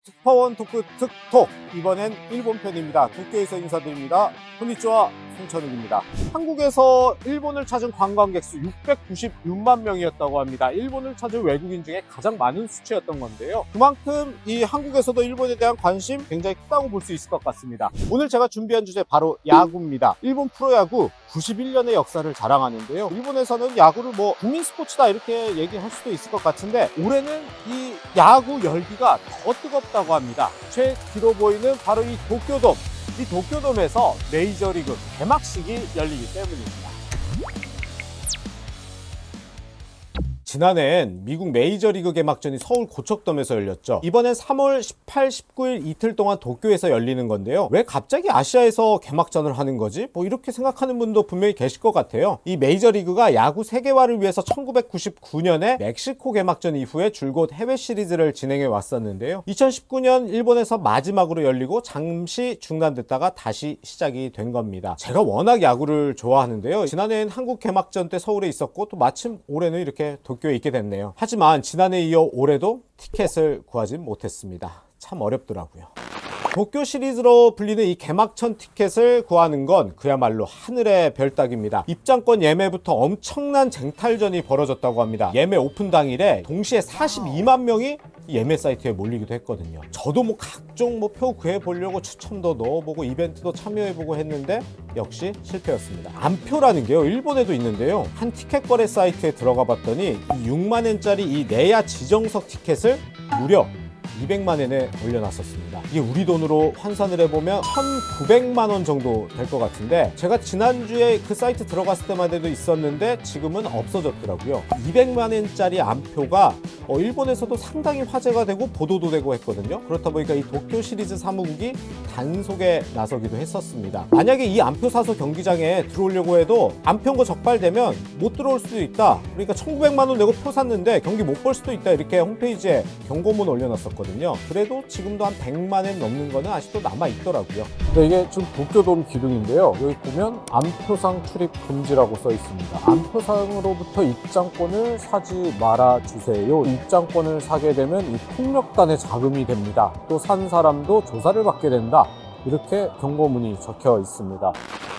특파원 토크 특톡, 이번엔 일본 편입니다. 도쿄에서 인사드립니다. 콘니치와 송천욱입니다. 한국에서 일본을 찾은 관광객 수 696만 명이었다고 합니다. 일본을 찾은 외국인 중에 가장 많은 수치였던 건데요. 그만큼 이 한국에서도 일본에 대한 관심 굉장히 크다고 볼 수 있을 것 같습니다. 오늘 제가 준비한 주제 바로 야구입니다. 일본 프로야구 91년의 역사를 자랑하는데요. 일본에서는 야구를 뭐 국민 스포츠다 이렇게 얘기할 수도 있을 것 같은데, 올해는 이 야구 열기가 더 뜨겁다고 합니다. 최기로 보이는 바로 이 도쿄돔. 이 도쿄돔에서 메이저리그 개막식이 열리기 때문입니다. 지난해엔 미국 메이저리그 개막전이 서울 고척돔에서 열렸죠. 이번엔 3월 18, 19일 이틀 동안 도쿄에서 열리는 건데요. 왜 갑자기 아시아에서 개막전을 하는 거지? 뭐 이렇게 생각하는 분도 분명히 계실 것 같아요. 이 메이저리그가 야구 세계화를 위해서 1999년에 멕시코 개막전 이후에 줄곧 해외 시리즈를 진행해 왔었는데요. 2019년 일본에서 마지막으로 열리고 잠시 중단됐다가 다시 시작이 된 겁니다. 제가 워낙 야구를 좋아하는데요. 지난해엔 한국 개막전 때 서울에 있었고, 또 마침 올해는 이렇게 도쿄에 있게 됐네요. 하지만 지난해 이어 올해도 티켓을 구하지 못했습니다. 참 어렵더라고요. 도쿄 시리즈로 불리는 이 개막전 티켓을 구하는 건 그야말로 하늘의 별 따기입니다. 입장권 예매부터 엄청난 쟁탈전이 벌어졌다고 합니다. 예매 오픈 당일에 동시에 42만 명이 예매 사이트에 몰리기도 했거든요. 저도 뭐 각종 표 구해보려고 추첨도 넣어보고 이벤트도 참여해보고 했는데 역시 실패였습니다. 안표라는 게요, 일본에도 있는데요. 한 티켓 거래 사이트에 들어가 봤더니 6만엔짜리 이 내야 지정석 티켓을 무려 200만엔에 올려놨었습니다. 이게 우리 돈으로 환산을 해보면 1,900만원 정도 될 것 같은데, 제가 지난주에 그 사이트 들어갔을 때만 해도 있었는데 지금은 없어졌더라고요. 200만엔짜리 안표가 일본에서도 상당히 화제가 되고 보도도 되고 했거든요. 그렇다 보니까 이 도쿄 시리즈 사무국이 단속에 나서기도 했었습니다. 만약에 이 안표 사서 경기장에 들어오려고 해도 안표인 거 적발되면 못 들어올 수도 있다. 그러니까 1,900만원 내고 표 샀는데 경기 못 볼 수도 있다, 이렇게 홈페이지에 경고문 올려놨었거든요. 그래도 지금도 한 100만엔 넘는 거는 아직도 남아있더라고요. 네, 이게 지금 도쿄돔 기둥인데요. 여기 보면 안표상 출입 금지라고 써 있습니다. 안표상으로부터 입장권을 사지 말아주세요. 입장권을 사게 되면 이 폭력단의 자금이 됩니다. 또 산 사람도 조사를 받게 된다. 이렇게 경고문이 적혀 있습니다.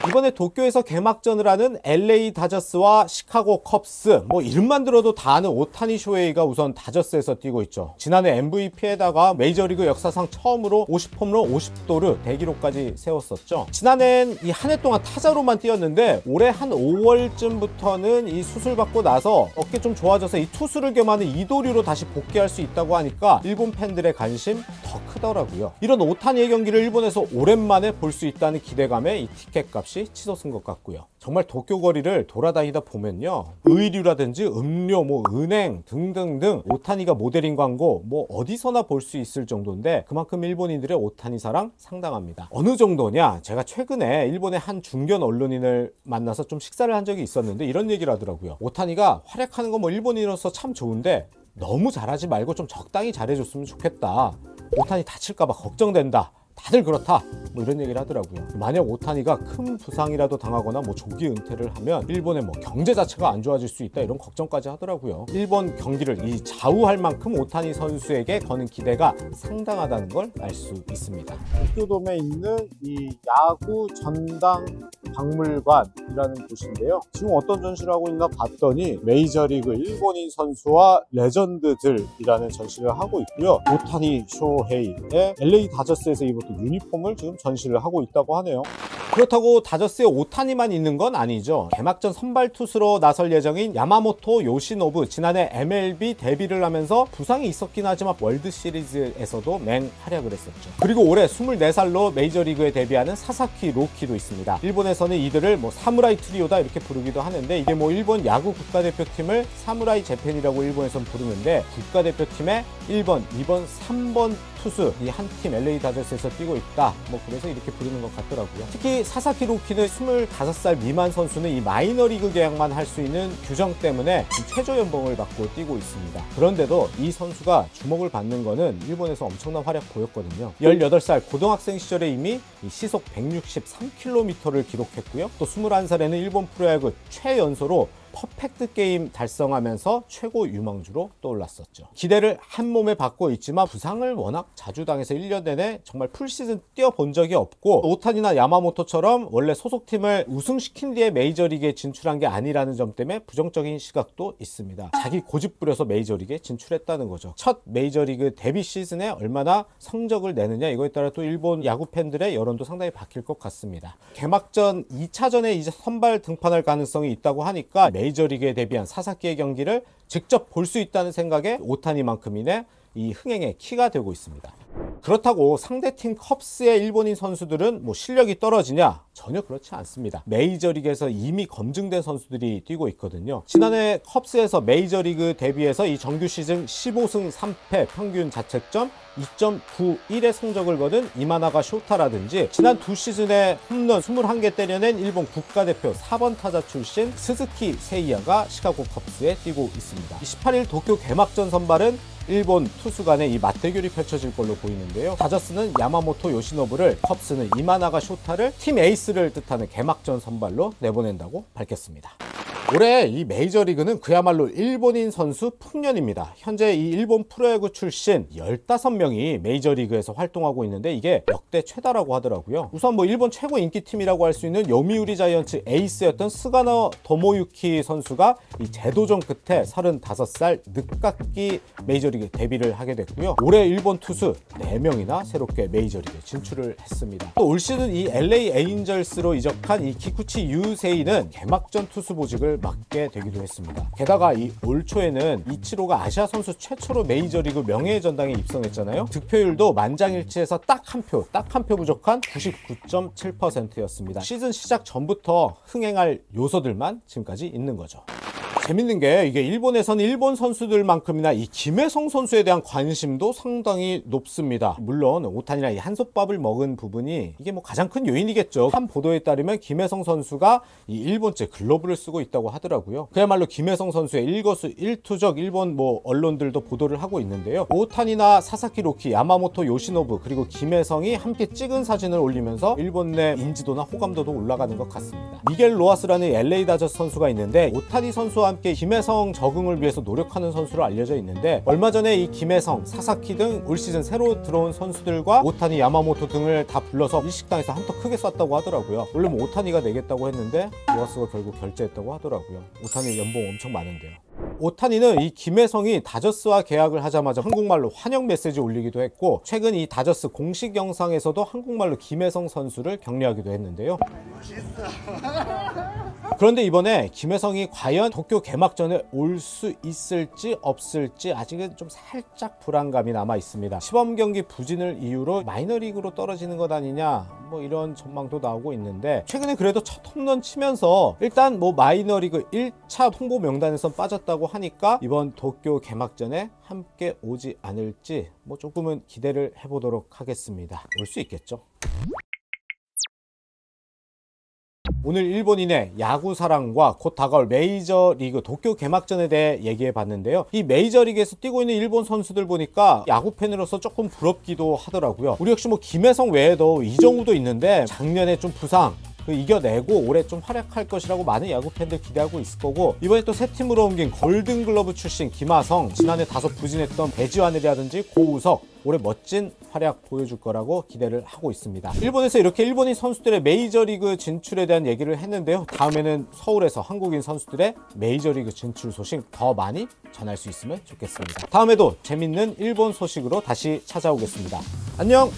이번에 도쿄에서 개막전을 하는 LA 다저스와 시카고 컵스, 이름만 들어도 다 아는 오타니 쇼헤이가 우선 다저스에서 뛰고 있죠. 지난해 MVP에다가 메이저리그 역사상 처음으로 50홈런 50도루 대기록까지 세웠었죠. 지난해엔 이 한 해 동안 타자로만 뛰었는데, 올해 한 5월쯤부터는 이 수술받고 나서 어깨 좀 좋아져서 이 투수를 겸하는 이도류로 다시 복귀할 수 있다고 하니까 일본 팬들의 관심 더 크더라고요. 이런 오타니의 경기를 일본에서 오랜만에 볼 수 있다는 기대감에 이 티켓 값이 치솟은 것 같고요. 정말 도쿄 거리를 돌아다니다 보면요, 의류라든지 음료, 은행 등등등 오타니가 모델인 광고 어디서나 볼 수 있을 정도인데, 그만큼 일본인들의 오타니 사랑 상당합니다. 어느 정도냐, 제가 최근에 일본의 한 중견 언론인을 만나서 좀 식사를 한 적이 있었는데 이런 얘기를 하더라고요. 오타니가 활약하는 건 일본인으로서 참 좋은데 너무 잘하지 말고 좀 적당히 잘해줬으면 좋겠다. 오타니 다칠까봐 걱정된다. 다들 그렇다, 이런 얘기를 하더라고요. 만약 오타니가 큰 부상이라도 당하거나 조기 은퇴를 하면 일본의 경제 자체가 안 좋아질 수 있다, 이런 걱정까지 하더라고요. 일본 경기를 이 좌우할 만큼 오타니 선수에게 거는 기대가 상당하다는 걸 알 수 있습니다. 도쿄돔에 있는 이 야구 전당 박물관이라는 곳인데요. 지금 어떤 전시를 하고 있나 봤더니 메이저리그 일본인 선수와 레전드들이라는 전시를 하고 있고요. 오타니 쇼헤이의 LA 다저스에서 입었던 유니폼을 지금 전시를 하고 있다고 하네요. 그렇다고 다저스에 오타니만 있는 건 아니죠. 개막전 선발 투수로 나설 예정인 야마모토 요시노부, 지난해 MLB 데뷔를 하면서 부상이 있었긴 하지만 월드 시리즈에서도 맹활약을 했었죠. 그리고 올해 24살로 메이저리그에 데뷔하는 사사키 로키도 있습니다. 일본에서는 이들을 사무라이 트리오다 이렇게 부르기도 하는데, 이게 일본 야구 국가대표팀을 사무라이 재팬이라고 일본에선 부르는데, 국가대표팀의 1번, 2번, 3번 투수 이 한 팀 LA 다저스에서 뛰고 있다, 그래서 이렇게 부르는 것 같더라고요. 특히 사사키 로키는 25살 미만 선수는 이 마이너리그 계약만 할 수 있는 규정 때문에 최저 연봉을 받고 뛰고 있습니다. 그런데도 이 선수가 주목을 받는 거는 일본에서 엄청난 활약 보였거든요. 18살 고등학생 시절에 이미 시속 163km를 기록했고요. 또 21살에는 일본 프로야구 최연소로 퍼펙트 게임 달성하면서 최고 유망주로 떠올랐었죠. 기대를 한 몸에 받고 있지만 부상을 워낙 자주 당해서 1년 내내 정말 풀시즌 뛰어본 적이 없고, 오타니나 야마모토처럼 원래 소속팀을 우승시킨 뒤에 메이저리그에 진출한 게 아니라는 점 때문에 부정적인 시각도 있습니다. 자기 고집 부려서 메이저리그에 진출했다는 거죠. 첫 메이저리그 데뷔 시즌에 얼마나 성적을 내느냐, 이거에 따라 또 일본 야구 팬들의 여론도 상당히 바뀔 것 같습니다. 개막전 2차전에 이제 선발 등판할 가능성이 있다고 하니까 메이저리그에 데뷔한 사사키의 경기를 직접 볼 수 있다는 생각에 오타니만큼이나 이 흥행의 키가 되고 있습니다. 그렇다고 상대팀 컵스의 일본인 선수들은 뭐 실력이 떨어지냐? 전혀 그렇지 않습니다. 메이저리그에서 이미 검증된 선수들이 뛰고 있거든요. 지난해 컵스에서 메이저리그 데뷔해서 이 정규 시즌 15승 3패, 평균 자책점 2.91의 성적을 거둔 이마나가 쇼타라든지, 지난 두 시즌에 홈런 21개 때려낸 일본 국가대표 4번 타자 출신 스즈키 세이야가 시카고 컵스에 뛰고 있습니다. 18일 도쿄 개막전 선발은 일본 투수 간의 이 맞대결이 펼쳐질 걸로 보이는데요. 다저스는 야마모토 요시노부를, 컵스는 이마나가 쇼타를 팀 에이스를 뜻하는 개막전 선발로 내보낸다고 밝혔습니다. 올해 이 메이저리그는 그야말로 일본인 선수 풍년입니다. 현재 이 일본 프로야구 출신 15명이 메이저리그에서 활동하고 있는데 이게 역대 최다라고 하더라고요. 우선 뭐 일본 최고 인기팀이라고 할 수 있는 요미우리 자이언츠 에이스였던 스가노 도모유키 선수가 이 재도전 끝에 35살 늦깎이 메이저리그 데뷔를 하게 됐고요. 올해 일본 투수 4명이나 새롭게 메이저리그에 진출을 했습니다. 또 올 시즌 이 LA 에인절스로 이적한 이 기쿠치 유세이는 개막전 투수 보직을 맡게 되기도 했습니다. 게다가 이 올 초에는 이치로가 아시아 선수 최초로 메이저리그 명예의 전당에 입성했잖아요. 득표율도 만장일치에서 딱 한 표 부족한 99.7%였습니다. 시즌 시작 전부터 흥행할 요소들만 지금까지 있는 거죠. 재밌는 게 이게 일본에선 일본 선수들만큼이나 이 김혜성 선수에 대한 관심도 상당히 높습니다. 물론 오타니나 이 한솥밥을 먹은 부분이 이게 뭐 가장 큰 요인이겠죠. 한 보도에 따르면 김혜성 선수가 이 일본제 글러브를 쓰고 있다고 하더라고요. 그야말로 김혜성 선수의 일거수일투족 일본 뭐 언론들도 보도를 하고 있는데요. 오타니나 사사키 로키, 야마모토 요시노부, 그리고 김혜성이 함께 찍은 사진을 올리면서 일본 내 인지도나 호감도도 올라가는 것 같습니다. 미겔 로하스라는 LA 다저스 선수가 있는데 오타니 선수와 함께 김혜성 적응을 위해서 노력하는 선수로 알려져 있는데, 얼마 전에 이 김혜성, 사사키 등 올 시즌 새로 들어온 선수들과 오타니, 야마모토 등을 다 불러서 일식당에서 한턱 크게 쐈다고 하더라고요. 원래 뭐 오타니가 내겠다고 했는데 로하스가 결국 결제했다고 하더라고요. 오타니 연봉 엄청 많은데요. 오타니는 이 김혜성이 다저스와 계약을 하자마자 한국말로 환영 메시지 올리기도 했고, 최근 이 다저스 공식 영상에서도 한국말로 김혜성 선수를 격려하기도 했는데요. 그런데 이번에 김혜성이 과연 도쿄 개막전에 올 수 있을지 없을지 아직은 좀 살짝 불안감이 남아 있습니다. 시범 경기 부진을 이유로 마이너리그로 떨어지는 것 아니냐, 뭐 이런 전망도 나오고 있는데, 최근에 그래도 첫 홈런 치면서 일단 뭐 마이너리그 1차 홍보 명단에선 빠졌다고 하니까 이번 도쿄 개막전에 함께 오지 않을지 뭐 조금은 기대를 해보도록 하겠습니다. 올 수 있겠죠. 오늘 일본인의 야구 사랑과 곧 다가올 메이저리그 도쿄 개막전에 대해 얘기해 봤는데요. 이 메이저리그에서 뛰고 있는 일본 선수들 보니까 야구 팬으로서 조금 부럽기도 하더라고요. 우리 역시 뭐 김혜성 외에도 이정우도 있는데 작년에 좀 부상 이겨내고 올해 좀 활약할 것이라고 많은 야구 팬들 기대하고 있을 거고, 이번에 또 새 팀으로 옮긴 골든글러브 출신 김하성, 지난해 다소 부진했던 배지환이라든지 고우석, 올해 멋진 활약 보여줄 거라고 기대를 하고 있습니다. 일본에서 이렇게 일본인 선수들의 메이저리그 진출에 대한 얘기를 했는데요. 다음에는 서울에서 한국인 선수들의 메이저리그 진출 소식 더 많이 전할 수 있으면 좋겠습니다. 다음에도 재밌는 일본 소식으로 다시 찾아오겠습니다. 안녕!